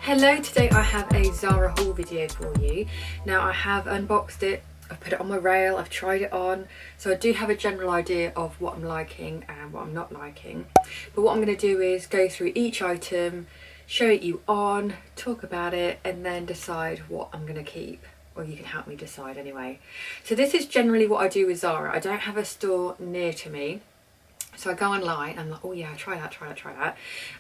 Hello, today I have a Zara haul video for you. Now I have unboxed it, I've put it on my rail, I've tried it on, so I do have a general idea of what I'm liking and what I'm not liking. But what I'm going to do is go through each item, show it you on, talk about it, and then decide what I'm going to keep. Or you can help me decide anyway. So this is generally what I do with Zara. I don't have a store near to me, so I go online and I'm like, oh yeah, try that,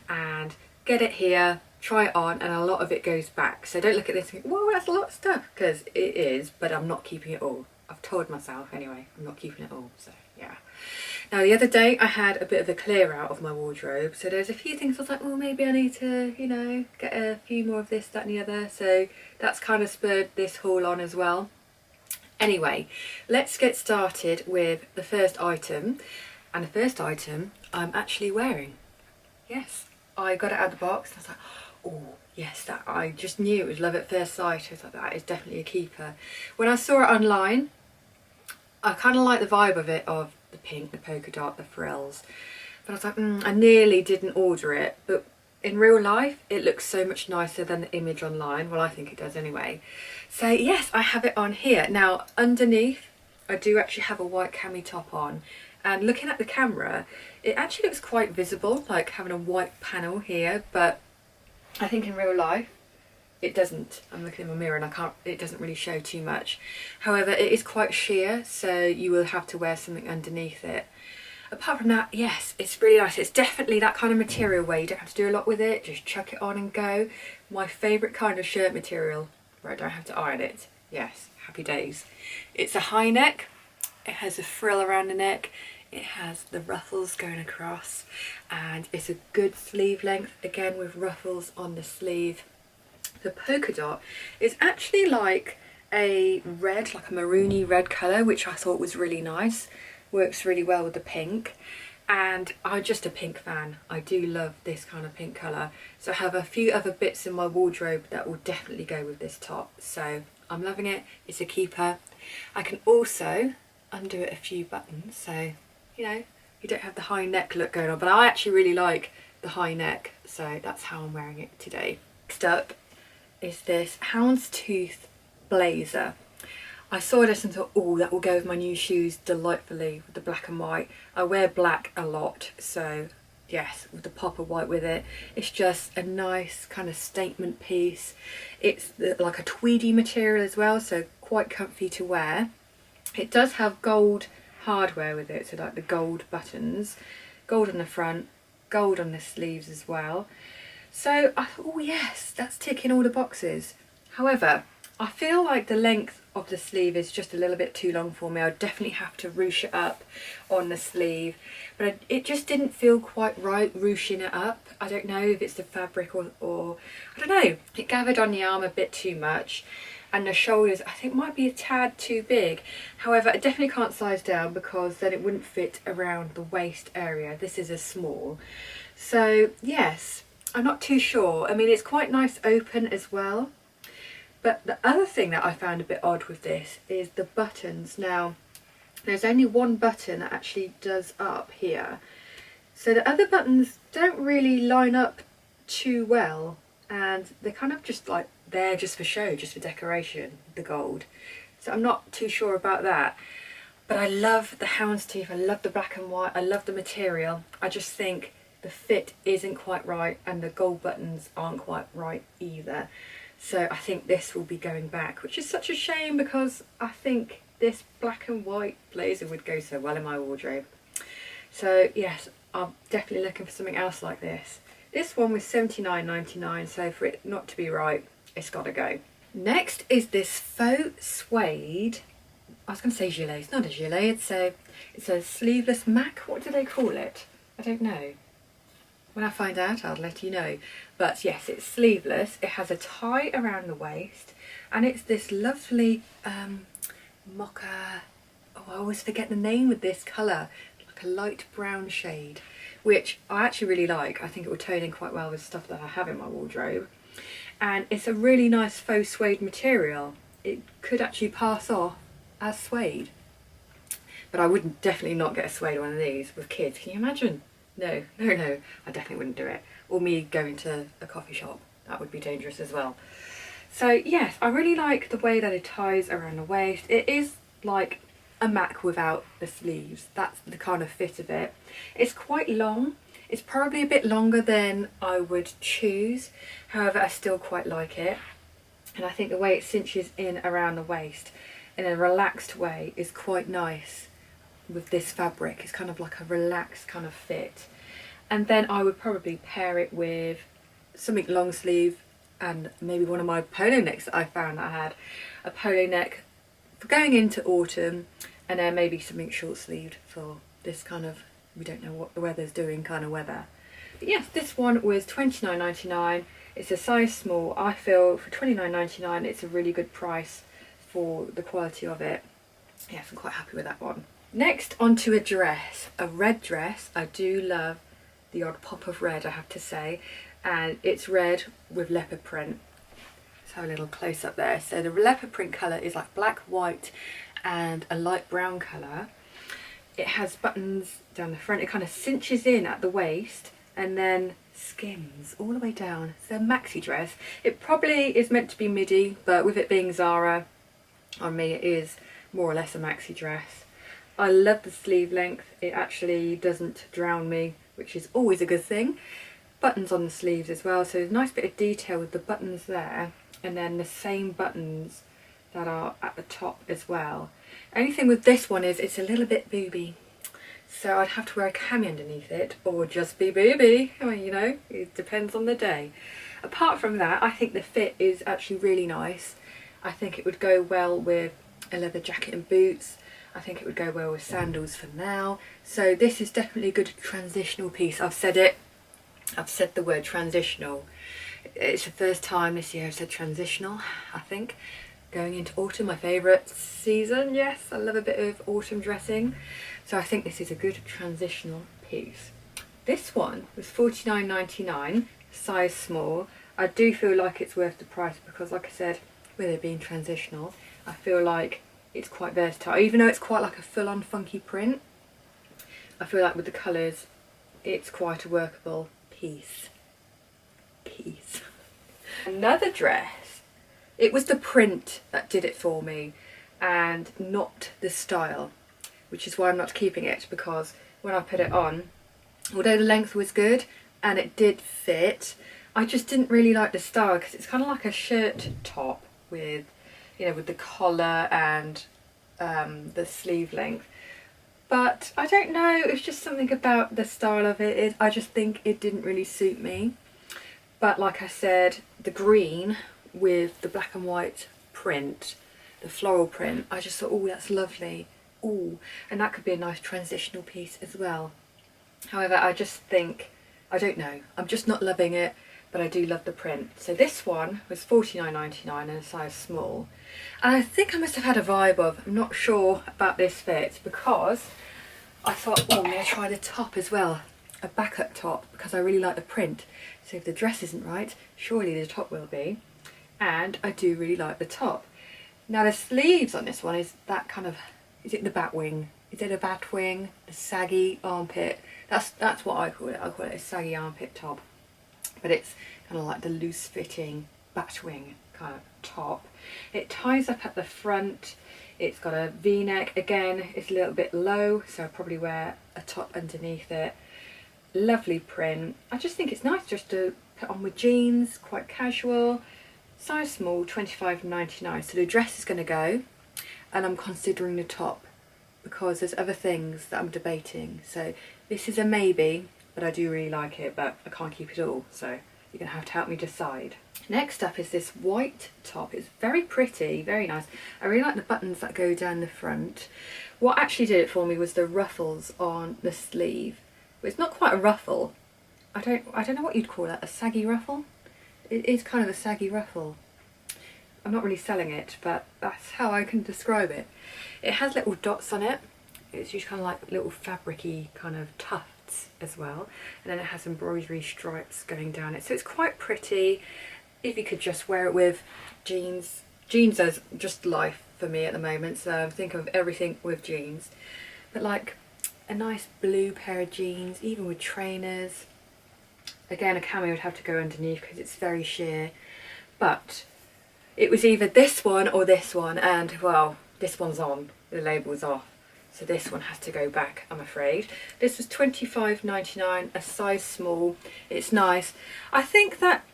and get it here, try it on, and a lot of it goes back. So don't look at this and think, whoa, that's a lot of stuff, because it is, but I'm not keeping it all. I've told myself anyway, I'm not keeping it all, so yeah. Now the other day I had a bit of a clear out of my wardrobe, so there's a few things I was like, well, maybe I need to, you know, get a few more of this, that and the other, so that's kind of spurred this haul on as well. Anyway, let's get started with the first item, and the first item I'm actually wearing. Yes, I got it out of the box and I was like, oh yes, that I just knew it was love at first sight. I was like, that is definitely a keeper. When I saw it online, I kind of like the vibe of it, of the pink, the polka dot, the frills, but I was like, I nearly didn't order it, but in real life it looks so much nicer than the image online. Well, I think it does anyway. So yes, I have it on here. Now underneath I do actually have a white cami top on, and looking at the camera it actually looks quite visible, like having a white panel here, but I think in real life it doesn't. I'm looking in my mirror and it doesn't really show too much. However, it is quite sheer, so you will have to wear something underneath it. Apart from that, yes, it's really nice. It's definitely that kind of material where you don't have to do a lot with it, just chuck it on and go. My favourite kind of shirt material where I don't have to iron it. Yes, happy days. It's a high neck, it has a frill around the neck, it has the ruffles going across, and it's a good sleeve length, again with ruffles on the sleeve. The polka dot is actually like a red, like a maroony red colour, which I thought was really nice. Works really well with the pink, and I'm just a pink fan. I do love this kind of pink colour, so I have a few other bits in my wardrobe that will definitely go with this top, so I'm loving it. It's a keeper. I can also undo it a few buttons, so you know, you don't have the high neck look going on, but I actually really like the high neck, so that's how I'm wearing it today. Next up is this Houndstooth blazer. I saw this and thought, oh, that will go with my new shoes delightfully with the black and white. I wear black a lot, so yes, with the pop of white with it. It's just a nice kind of statement piece. It's like a tweedy material as well, so quite comfy to wear. It does have gold hardware with it, so like the gold buttons, gold on the front, gold on the sleeves as well. So I thought, oh yes, that's ticking all the boxes. However, I feel like the length of the sleeve is just a little bit too long for me. I definitely have to ruche it up on the sleeve, but it just didn't feel quite right ruching it up. I don't know if it's the fabric or I don't know. It gathered on the arm a bit too much, and the shoulders I think might be a tad too big. However, I definitely can't size down because then it wouldn't fit around the waist area. This is a small, so yes, I'm not too sure. I mean, it's quite nice open as well. But the other thing that I found a bit odd with this is the buttons. Now, there's only one button that actually does up here. So the other buttons don't really line up too well, and they're kind of just like there just for show, just for decoration, the gold. So I'm not too sure about that. But I love the houndstooth, I love the black and white, I love the material. I just think the fit isn't quite right and the gold buttons aren't quite right either. So I think this will be going back, which is such a shame because I think this black and white blazer would go so well in my wardrobe. So yes, I'm definitely looking for something else like this. This one was $79.99, so for it not to be right, it's got to go. Next is this faux suede. I was going to say gilet. It's not a gilet. It's a sleeveless mac. What do they call it? I don't know. When I find out, I'll let you know. But yes, it's sleeveless. It has a tie around the waist, and it's this lovely mocha. Oh, I always forget the name of this colour. Like a light brown shade, which I actually really like. I think it will tone in quite well with stuff that I have in my wardrobe. And it's a really nice faux suede material. It could actually pass off as suede. But I would definitely not get a suede one of these with kids. Can you imagine? No, I definitely wouldn't do it. Or me going to a coffee shop. that would be dangerous as well. So yes, I really like the way that it ties around the waist. It is like a Mac without the sleeves. That's the kind of fit of it. It's quite long. It's probably a bit longer than I would choose. However, I still quite like it. And I think the way it cinches in around the waist in a relaxed way is quite nice with this fabric. It's kind of like a relaxed kind of fit. And then I would probably pair it with something long sleeve and maybe one of my polo necks that I found that I had. A polo neck for going into autumn, and then maybe something short sleeved for this kind of, we don't know what the weather's doing kind of weather. But yes, this one was £29.99. It's a size small. I feel for £29.99 it's a really good price for the quality of it. Yes, I'm quite happy with that one. Next, onto a dress, a red dress. I do love the odd pop of red, I have to say, and it's red with leopard print. Let's have a little close up there. So the leopard print colour is like black, white and a light brown colour. It has buttons down the front. It kind of cinches in at the waist and then skims all the way down. It's a maxi dress. It probably is meant to be midi, but with it being Zara, on me it is more or less a maxi dress. I love the sleeve length. It actually doesn't drown me, which is always a good thing. Buttons on the sleeves as well, so there's a nice bit of detail with the buttons there, and then the same buttons that are at the top as well. Only thing with this one is it's a little bit booby, so I'd have to wear a cami underneath it or just be booby. I mean, you know, it depends on the day. Apart from that, I think the fit is actually really nice. I think it would go well with a leather jacket and boots. I think it would go well with sandals for now. So this is definitely a good transitional piece. I've said it. I've said the word transitional. It's the first time this year I've said transitional, I think. Going into autumn, my favourite season. Yes, I love a bit of autumn dressing. So I think this is a good transitional piece. This one was £49.99, size small. I do feel like it's worth the price because, like I said, with it being transitional, I feel like it's quite versatile. Even though it's quite like a full-on funky print, I feel like with the colours, it's quite a workable piece. Another dress. It was the print that did it for me and not the style, which is why I'm not keeping it, because when I put it on, although the length was good and it did fit, I just didn't really like the style because it's kind of like a shirt top with, you know, with the collar and the sleeve length. But I don't know, it's just something about the style of it. I just think it didn't really suit me. But like I said, the green with the black and white print, the floral print, I just thought, oh, that's lovely. Oh, and that could be a nice transitional piece as well. However, I just think, I don't know, I'm just not loving it, but I do love the print. So this one was £49.99 in a size small. And I think I must have had a vibe of, I'm not sure about this fit, because I thought, oh, I'm going to try the top as well. A backup top, because I really like the print. So if the dress isn't right, surely the top will be. And I do really like the top. Now the sleeves on this one is that kind of, is it the bat wing? Is it a bat wing? The saggy armpit? That's what I call it. I call it a saggy armpit top. But it's kind of like the loose fitting bat wing kind of top. It ties up at the front. It's got a V-neck. Again, it's a little bit low, so I'll probably wear a top underneath it. Lovely print. I just think it's nice just to put on with jeans, quite casual. Size small, £25.99. So the dress is going to go, and I'm considering the top because there's other things that I'm debating. So this is a maybe, but I do really like it, but I can't keep it all. So you're going to have to help me decide. Next up is this white top. It's very pretty, very nice. I really like the buttons that go down the front. What actually did it for me was the ruffles on the sleeve. But it's not quite a ruffle. I don't know what you'd call that, a saggy ruffle? It is kind of a saggy ruffle. I'm not really selling it, but that's how I can describe it. It has little dots on it. It's usually kind of like little fabric-y kind of tufts as well. And then it has embroidery stripes going down it. So it's quite pretty. If you could just wear it with jeans. Jeans is just life for me at the moment, so I'm thinking of everything with jeans. But like a nice blue pair of jeans, even with trainers. Again, a cami would have to go underneath because it's very sheer, but it was either this one or this one, and well, this one's on, the label's off, so this one has to go back, I'm afraid. This was £25.99, a size small. It's nice. I think that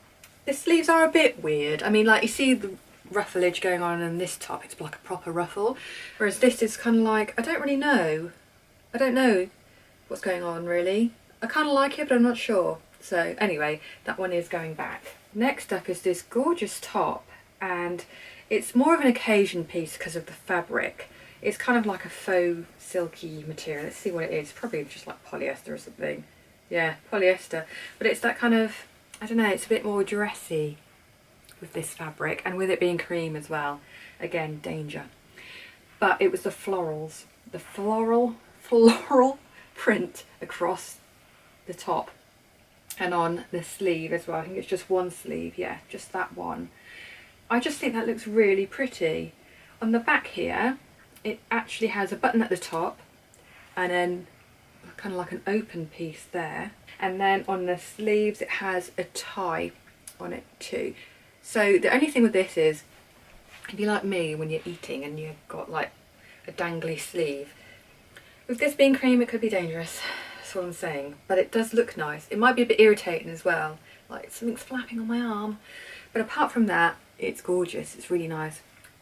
the sleeves are a bit weird. I mean, like, you see the ruffleage going on in this top, it's like a proper ruffle, whereas this is kind of like, I don't really know. I don't know what's going on really. I kind of like it, but I'm not sure. So anyway, that one is going back. Next up is this gorgeous top, and it's more of an occasion piece because of the fabric. It's kind of like a faux silky material. Let's see what it is. Probably just like polyester or something. Yeah, polyester. But it's that kind of, I don't know, it's a bit more dressy with this fabric, and with it being cream as well. Again, danger. But it was the florals. The floral print across the top and on the sleeve as well. I think it's just one sleeve. Yeah, just that one. I just think that looks really pretty. On the back here, it actually has a button at the top and then kind of like an open piece there. And then on the sleeves, it has a tie on it too. So the only thing with this is, if you're like me when you're eating and you've got like a dangly sleeve, with this being cream, it could be dangerous. That's what I'm saying. But it does look nice. It might be a bit irritating as well, like something's flapping on my arm. But apart from that, it's gorgeous. It's really nice.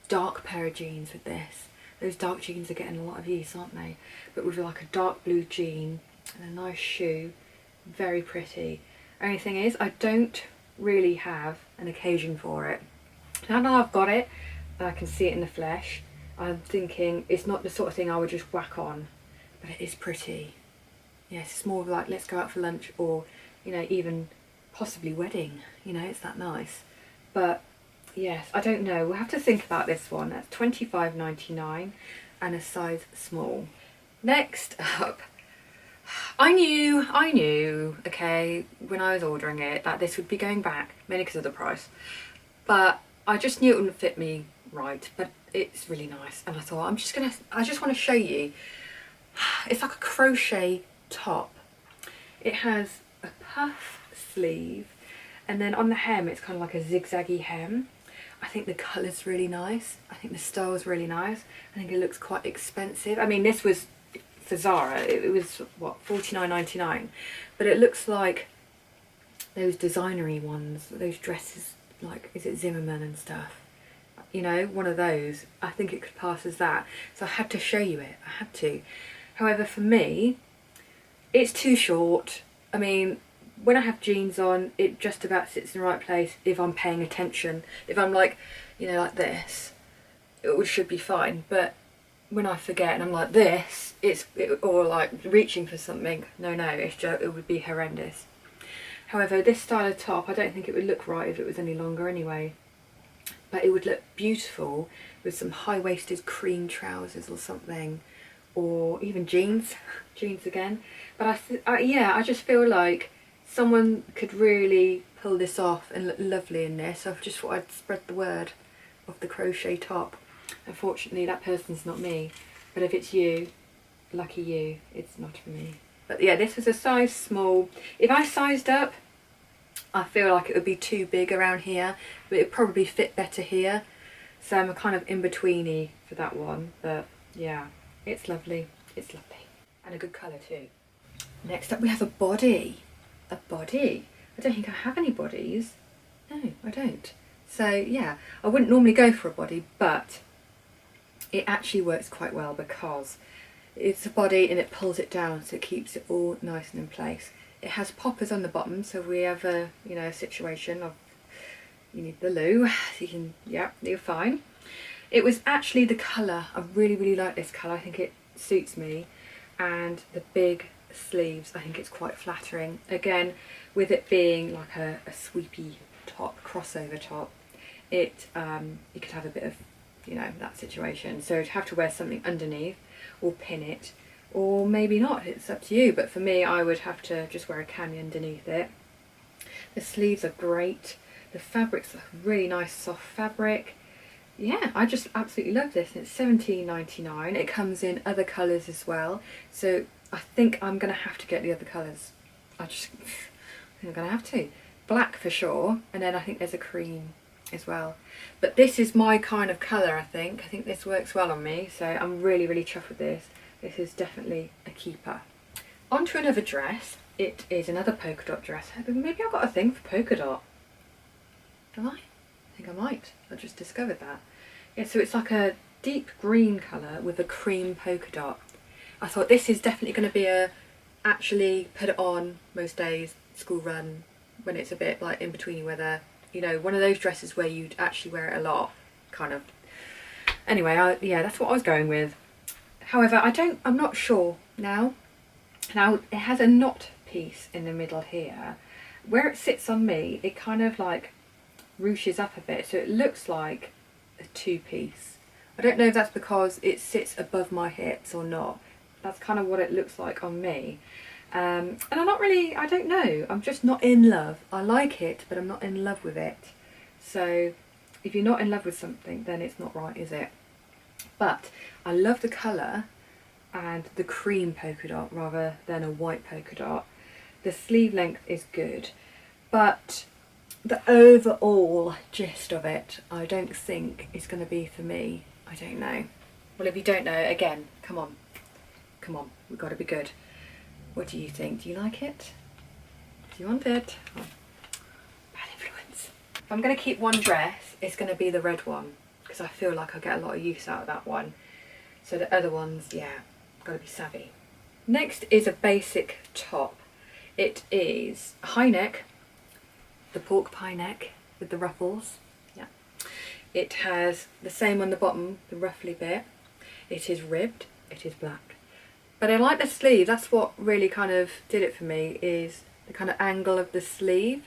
Dark pair of jeans with this. Those dark jeans are getting a lot of use, aren't they? But with like a dark blue jean and a nice shoe, very pretty. Only thing is, I don't really have an occasion for it. Now that I've got it and I can see it in the flesh, I'm thinking it's not the sort of thing I would just whack on, but it is pretty. Yes, it's more of like, let's go out for lunch, or, you know, even possibly wedding, you know, it's that nice. But yes, I don't know, we'll have to think about this one. That's £25.99 and a size small. Next up, I knew, okay, when I was ordering it, that this would be going back, mainly because of the price. But I just knew it wouldn't fit me right, but it's really nice. And I thought, I just want to show you. It's like a crochet top. It has a puff sleeve, and then on the hem, it's kind of like a zigzaggy hem. I think the colour's really nice. I think the style's really nice. I think it looks quite expensive. I mean, this was for Zara, it was what, $49.99, but it looks like those designery ones, those dresses, like, is it Zimmermann and stuff, you know, one of those. I think it could pass as that, so I had to show you it. I had to. However, for me, it's too short. I mean, when I have jeans on, it just about sits in the right place if I'm paying attention. If I'm like, you know, like this, it should be fine. But when I forget and I'm like this, or like reaching for something, no, it's just, it would be horrendous. However, this style of top, I don't think it would look right if it was any longer anyway. But it would look beautiful with some high-waisted cream trousers or something, or even jeans, jeans again. But yeah, I just feel like someone could really pull this off and look lovely in this. So I just thought I'd spread the word of the crochet top. Unfortunately, that person's not me, but if it's you, lucky you, it's not for me. But yeah, this was a size small. If I sized up, I feel like it would be too big around here, but it'd probably fit better here. So I'm kind of in-betweeny for that one, but yeah, it's lovely. It's lovely. And a good colour too. Next up we have a body. A body. I don't think I have any bodies. No, I don't. So yeah, I wouldn't normally go for a body, but it actually works quite well because it's a body and it pulls it down, so it keeps it all nice and in place. It has poppers on the bottom, so if we have a, you know, a situation of you need the loo, so you can, yeah, you're fine. It was actually the colour. I really like this colour. I think it suits me, and the big sleeves, I think it's quite flattering. Again, with it being like a sweepy top, crossover top, it you could have a bit of, you know, that situation. So you'd have to wear something underneath or pin it, or maybe not, it's up to you. But for me, I would have to just wear a cami underneath it. The sleeves are great. The fabric's a really nice soft fabric. Yeah, I just absolutely love this. It's £17.99. It comes in other colours as well, so I think I'm going to have to get the other colours. I think I'm going to have to. Black for sure, and then I think there's a cream as well. But this is my kind of colour, I think. I think this works well on me, so I'm really, really chuffed with this. This is definitely a keeper. On to another dress. It is another polka dot dress. Maybe I've got a thing for polka dot. Do I? I think I might. I just discovered that. Yeah, so it's like a deep green colour with a cream polka dot. I thought this is definitely going to be a actually put it on most days, school run, when it's a bit like in between weather. You know, one of those dresses where you'd actually wear it a lot, kind of. Anyway, yeah, that's what I was going with. However, I'm not sure now. Now, it has a knot piece in the middle here. Where it sits on me, it kind of like ruches up a bit, so it looks like a two-piece. I don't know if that's because it sits above my hips or not. That's kind of what it looks like on me. And I'm not really, I don't know, I'm just not in love. I like it, but I'm not in love with it. So if you're not in love with something, then it's not right, is it? But I love the colour and the cream polka dot rather than a white polka dot. The sleeve length is good, but the overall gist of it, I don't think is going to be for me. I don't know. Well, if you don't know, again, come on, we've got to be good. What do you think? Do you like it? Do you want it? Oh, bad influence. If I'm going to keep one dress, it's going to be the red one, because I feel like I get a lot of use out of that one. So the other ones, yeah, got to be savvy. Next is a basic top. It is a high neck, the pork pie neck with the ruffles. Yeah. It has the same on the bottom, the ruffly bit. It is ribbed, it is black. But I like the sleeve. That's what really kind of did it for me, is the kind of angle of the sleeve.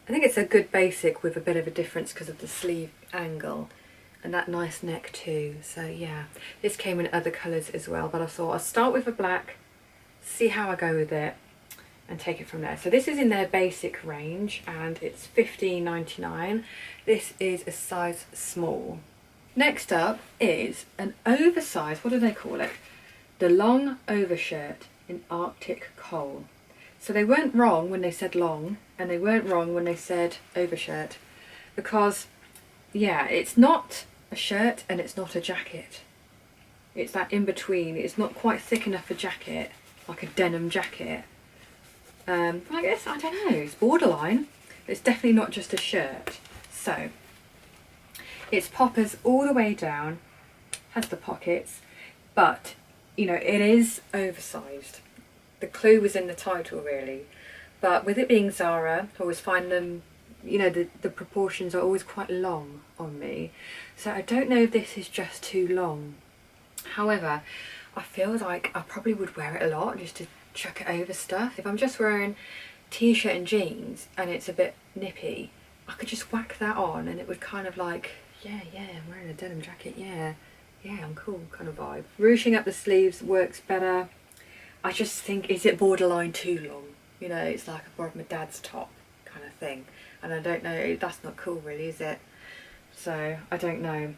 I think it's a good basic with a bit of a difference because of the sleeve angle and that nice neck too. So yeah, this came in other colours as well, but I thought I'll start with a black, see how I go with it and take it from there. So this is in their basic range and it's $15.99. This is a size small. Next up is an oversized, what do they call it? The long overshirt in Arctic coal. So they weren't wrong when they said long, and they weren't wrong when they said overshirt, because yeah, it's not a shirt and it's not a jacket. It's that in between. It's not quite thick enough for jacket, like a denim jacket. I guess, I don't know, it's borderline. It's definitely not just a shirt. So it's poppers all the way down, has the pockets, but you know, it is oversized. The clue was in the title really, but with it being Zara, I always find them, you know, the proportions are always quite long on me, so I don't know if this is just too long. However, I feel like I probably would wear it a lot just to chuck it over stuff. If I'm just wearing t-shirt and jeans and it's a bit nippy, I could just whack that on and it would kind of like, yeah, I'm wearing a denim jacket, yeah, I'm cool kind of vibe. Ruching up the sleeves works better. I just think, is it borderline too long? You know, it's like I borrowed my dad's top kind of thing. And I don't know, that's not cool really, is it? So, I don't know.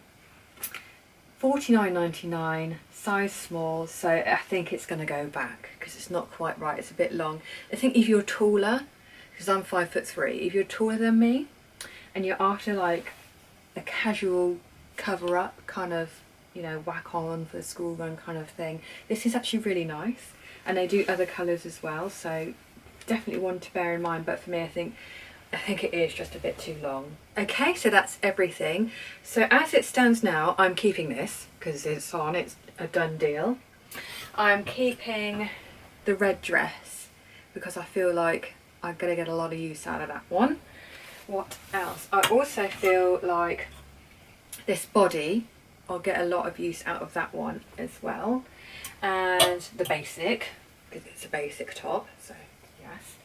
$49.99, size small, so I think it's going to go back because it's not quite right, it's a bit long. I think if you're taller, because I'm 5'3", if you're taller than me and you're after like a casual cover up kind of, you know, whack on for the school run kind of thing, this is actually really nice. And they do other colours as well, so definitely one to bear in mind, but for me I think it is just a bit too long. Okay, so that's everything. So as it stands now, I'm keeping this because it's on, it's a done deal. I'm keeping the red dress because I feel like I'm going to get a lot of use out of that one. What else? I also feel like this body, I'll get a lot of use out of that one as well. And the basic, because it's a basic top, so yes.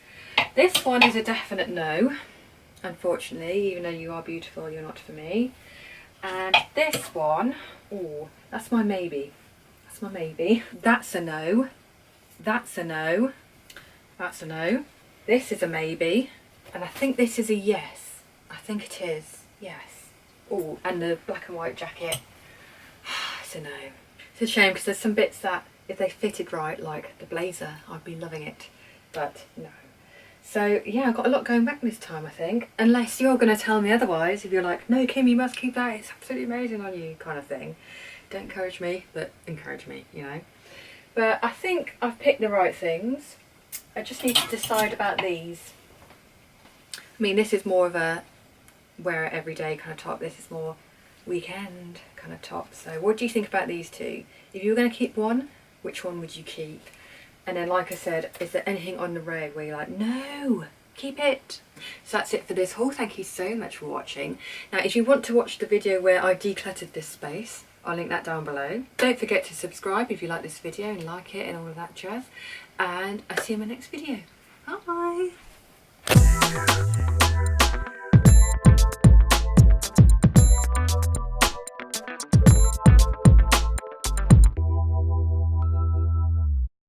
This one is a definite no, unfortunately, even though you are beautiful, you're not for me. And this one, oh, that's my maybe. That's my maybe. That's a no. That's a no. That's a no. This is a maybe. And I think this is a yes. I think it is. Yes. Oh, and the black and white jacket. It's a no. It's a shame because there's some bits that if they fitted right, like the blazer, I'd be loving it. But no. So yeah, I've got a lot going back this time, I think. Unless you're going to tell me otherwise, if you're like, no Kim, you must keep that, it's absolutely amazing on you, kind of thing. Don't encourage me, but encourage me, you know. But I think I've picked the right things. I just need to decide about these. I mean, this is more of a wear it every day kind of top. This is more weekend kind of top. So what do you think about these two? If you were going to keep one, which one would you keep? And then, like I said, is there anything on the road where you're like, no, keep it? So that's it for this haul. Thank you so much for watching. Now, if you want to watch the video where I decluttered this space, I'll link that down below. Don't forget to subscribe if you like this video and like it and all of that jazz. And I'll see you in my next video. Bye.